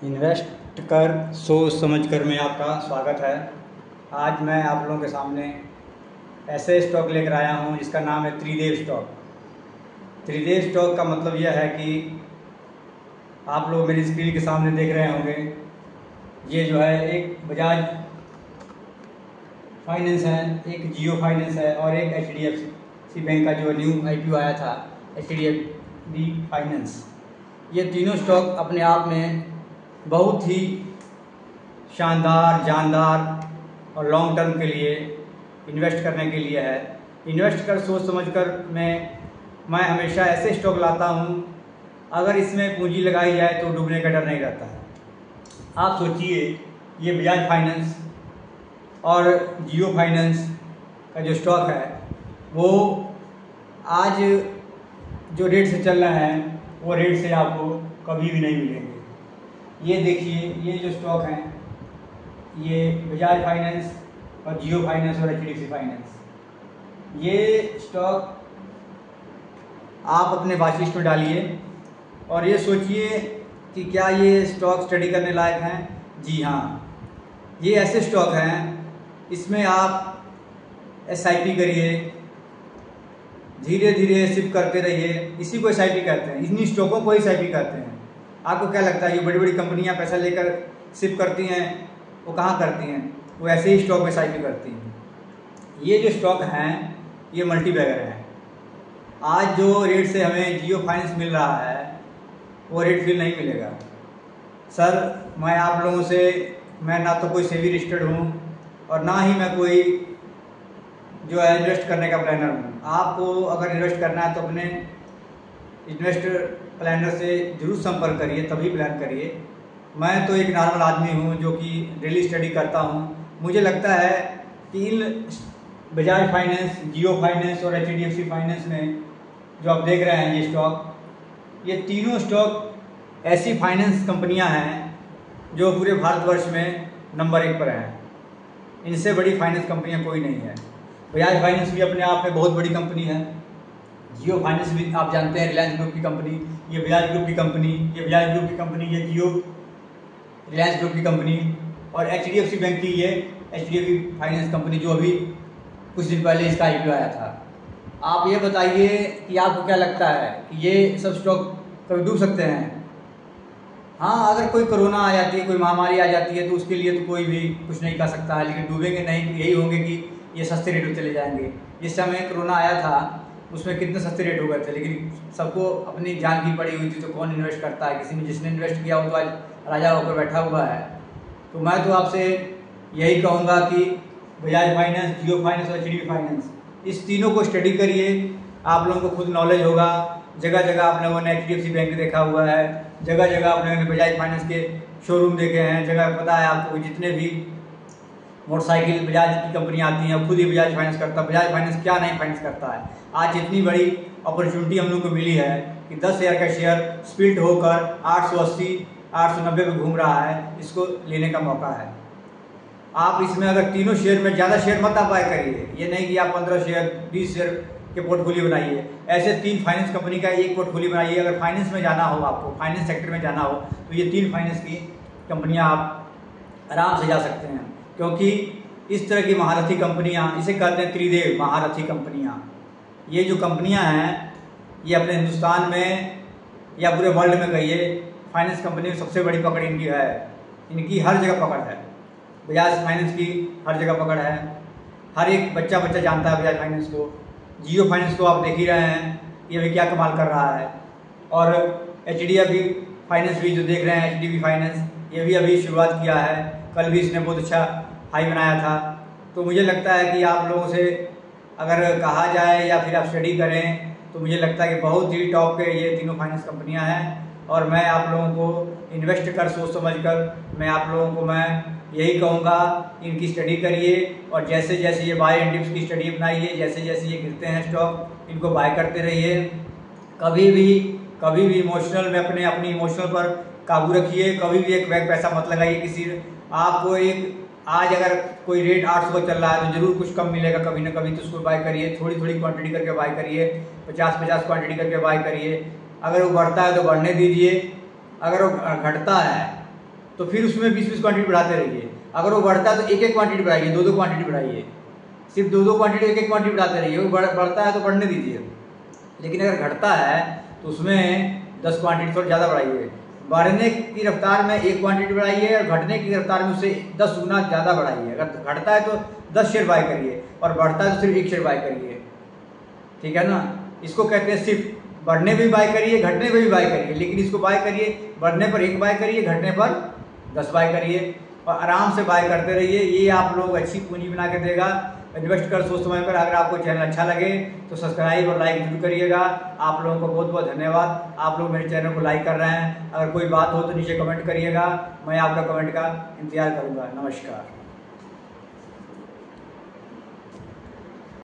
Invest कर सोच समझ कर में आपका स्वागत है। आज मैं आप लोगों के सामने ऐसे स्टॉक लेकर आया हूं जिसका नाम है त्रिदेव स्टॉक। त्रिदेव स्टॉक का मतलब यह है कि आप लोग मेरी स्क्रीन के सामने देख रहे होंगे, ये जो है एक बजाज फाइनेंस है, एक जियो फाइनेंस है और एक HDFC बैंक का जो न्यू IPO आया था HDFC फाइनेंस। ये तीनों स्टॉक अपने आप में बहुत ही शानदार, जानदार और लॉन्ग टर्म के लिए इन्वेस्ट करने के लिए है। इन्वेस्ट कर सोच समझकर मैं हमेशा ऐसे स्टॉक लाता हूँ, अगर इसमें पूंजी लगाई जाए तो डूबने का डर नहीं रहता है। आप सोचिए, ये बजाज फाइनेंस और जियो फाइनेंस का जो स्टॉक है वो आज जो रेट से चल रहा है वो रेट से आपको कभी भी नहीं मिलेंगे। ये देखिए, ये जो स्टॉक हैं, ये बजाज फाइनेंस और जियो फाइनेंस और HDFC फाइनेंस, ये स्टॉक आप अपने वॉच लिस्ट में डालिए और ये सोचिए कि क्या ये स्टॉक स्टडी करने लायक हैं। जी हाँ, ये ऐसे स्टॉक हैं, इसमें आप SIP करिए, धीरे धीरे सिप करते रहिए। इसी को SIP कहते हैं, इन्हीं स्टॉकों को SIP कहते हैं। आपको क्या लगता है ये बड़ी बड़ी कंपनियां पैसा लेकर सिप करती हैं, वो कहाँ करती हैं? वो ऐसे ही स्टॉक में SIP करती हैं। ये जो स्टॉक हैं ये मल्टी बैगर हैं। आज जो रेट से हमें जियो फाइनेंस मिल रहा है वो रेट फिर नहीं मिलेगा। सर, मैं आप लोगों से, मैं ना तो कोई सेबी रजिस्टर्ड हूँ और ना ही मैं कोई जो है इन्वेस्ट करने का प्लानर हूँ। आपको अगर इन्वेस्ट करना है तो अपने इन्वेस्टर प्लानर से जरूर संपर्क करिए, तभी प्लान करिए। मैं तो एक नॉर्मल आदमी हूँ जो कि डेली स्टडी करता हूँ। मुझे लगता है कि इन बजाज फाइनेंस, जियो फाइनेंस और HDFC फाइनेंस में जो आप देख रहे हैं ये स्टॉक, ये तीनों स्टॉक ऐसी फाइनेंस कंपनियां हैं जो पूरे भारतवर्ष में नंबर 1 पर हैं। इनसे बड़ी फाइनेंस कंपनियां कोई नहीं है। बजाज फाइनेंस भी अपने आप में बहुत बड़ी कंपनी है, जियो फाइनेंस भी आप जानते हैं रिलायंस ग्रुप की कंपनी, ये बजाज ग्रुप की कंपनी, ये बजाज ग्रुप की कंपनी, ये जियो रिलायंस ग्रुप की कंपनी और HDFC बैंक की ये HDFC फाइनेंस कंपनी जो अभी कुछ दिन पहले इसका IPO आया था। आप ये बताइए कि आपको क्या लगता है कि ये सब स्टॉक कभी डूब सकते हैं? हाँ, अगर कोई कोरोना आ जाती है, कोई महामारी आ जाती है तो उसके लिए तो कोई भी कुछ नहीं कर सकता है, लेकिन डूबेंगे नहीं। यही होंगे कि ये सस्ते रेट में चले जाएंगे। जिस समय कोरोना आया था उसमें कितने सस्ते रेट हो गए थे, लेकिन सबको अपनी जान की पड़ी हुई थी, तो कौन इन्वेस्ट करता है? किसी ने, जिसने इन्वेस्ट किया वो तो आज राजा होकर बैठा हुआ है। तो मैं तो आपसे यही कहूँगा कि बजाज फाइनेंस, जियो फाइनेंस और HDFC फाइनेंस, इस तीनों को स्टडी करिए। आप लोगों को खुद नॉलेज होगा। जगह जगह आप लोगों ने HDFC बैंक देखा हुआ है, जगह जगह आप लोगों ने बजाज फाइनेंस के शोरूम देखे हैं, जगह पता है आपको जितने भी मोटरसाइकिल बजाज की कंपनी आती हैं, खुद ही बजाज फाइनेंस करता है। बजाज फाइनेंस क्या नहीं फाइनेंस करता है। आज इतनी बड़ी अपॉर्चुनिटी हम लोग को मिली है कि 10,000 का शेयर स्प्लिट होकर 880, 890 पे घूम रहा है, इसको लेने का मौका है। आप इसमें अगर तीनों शेयर में ज़्यादा शेयर मत आप बाय करिए। ये नहीं कि आप 15 शेयर 20 शेयर के पोर्टफोलियो बनाइए। ऐसे 3 फाइनेंस कंपनी का एक पोर्टफोलियो बनाइए। अगर फाइनेंस में जाना हो, आपको फाइनेंस सेक्टर में जाना हो, तो ये 3 फाइनेंस की कंपनियां आप आराम से जा सकते हैं, क्योंकि इस तरह की महारथी कंपनियां, इसे कहते हैं त्रिदेव महारथी कंपनियां। ये जो कंपनियां हैं ये अपने हिंदुस्तान में या पूरे वर्ल्ड में कहिए, फाइनेंस कंपनी में सबसे बड़ी पकड़ इनकी है। इनकी हर जगह पकड़ है। बजाज फाइनेंस की हर जगह पकड़ है, हर एक बच्चा जानता है बजाज फाइनेंस को। जियो फाइनेंस को आप देख ही रहे हैं, ये भी क्या कमाल कर रहा है। और HDFC फाइनेंस भी जो देख रहे हैं, HDFC फाइनेंस, ये भी अभी शुरुआत किया है। कल भी इसने बहुत अच्छा हाई बनाया था। तो मुझे लगता है कि आप लोगों से अगर कहा जाए या फिर आप स्टडी करें तो मुझे लगता है कि बहुत ही टॉप के ये तीनों फाइनेंस कंपनियां हैं। और मैं आप लोगों को इन्वेस्ट कर सोच समझ कर मैं आप लोगों को यही कहूँगा, इनकी स्टडी करिए और जैसे जैसे ये बाय एंड डिप्स की स्टडी बनाइए, जैसे जैसे ये गिरते हैं स्टॉक, इनको बाय करते रहिए। कभी भी इमोशनल में अपनी इमोशनल पर काबू रखिए। कभी भी एक बैग पैसा मत लगाइए किसी। आपको एक आज अगर कोई रेट 800 चल रहा है तो जरूर कुछ कम मिलेगा कभी ना कभी, तो उसको बाय करिए। थोड़ी थोड़ी क्वांटिटी करके बाय करिए, 50-50 क्वांटिटी करके बाय करिए। अगर वो बढ़ता है तो बढ़ने दीजिए, अगर वो घटता है तो फिर उसमें 20-20 क्वांटिटी बढ़ाते रहिए। अगर वो बढ़ता है तो एक क्वांटिटी बढ़ाइए, 2-2 क्वांटिटी बढ़ाइए। सिर्फ 2-2 क्वांटिटी, एक क्वांटिटी बढ़ाते रहिए। वो बढ़ता है तो बढ़ने दीजिए, लेकिन अगर घटता है तो उसमें 10 क्वांटिटी थोड़ा ज़्यादा बढ़ाइए। बढ़ने की रफ्तार में 1 क्वांटिटी बढ़ाइए और घटने की रफ्तार में उससे 10 गुना ज़्यादा बढ़ाइए। अगर घटता है तो 10 शेयर बाय करिए और बढ़ता है तो सिर्फ 1 शेयर बाय करिए, ठीक है ना। इसको कहते हैं सिर्फ बढ़ने में भी बाय करिए, घटने में भी बाय करिए, लेकिन इसको बाय करिए, बढ़ने पर 1 बाय करिए, घटने पर 10 बाय करिए और आराम से बाय करते रहिए। ये आप लोग अच्छी पूंजी बना के देगा। इन्वेस्ट कर सोच समझ कर। अगर आपको चैनल अच्छा लगे तो सब्सक्राइब और लाइक जरूर करिएगा। आप लोगों को बहुत बहुत धन्यवाद। आप लोग मेरे चैनल को लाइक कर रहे हैं। अगर कोई बात हो तो नीचे कमेंट करिएगा, मैं आपका कमेंट का इंतजार करूंगा। नमस्कार।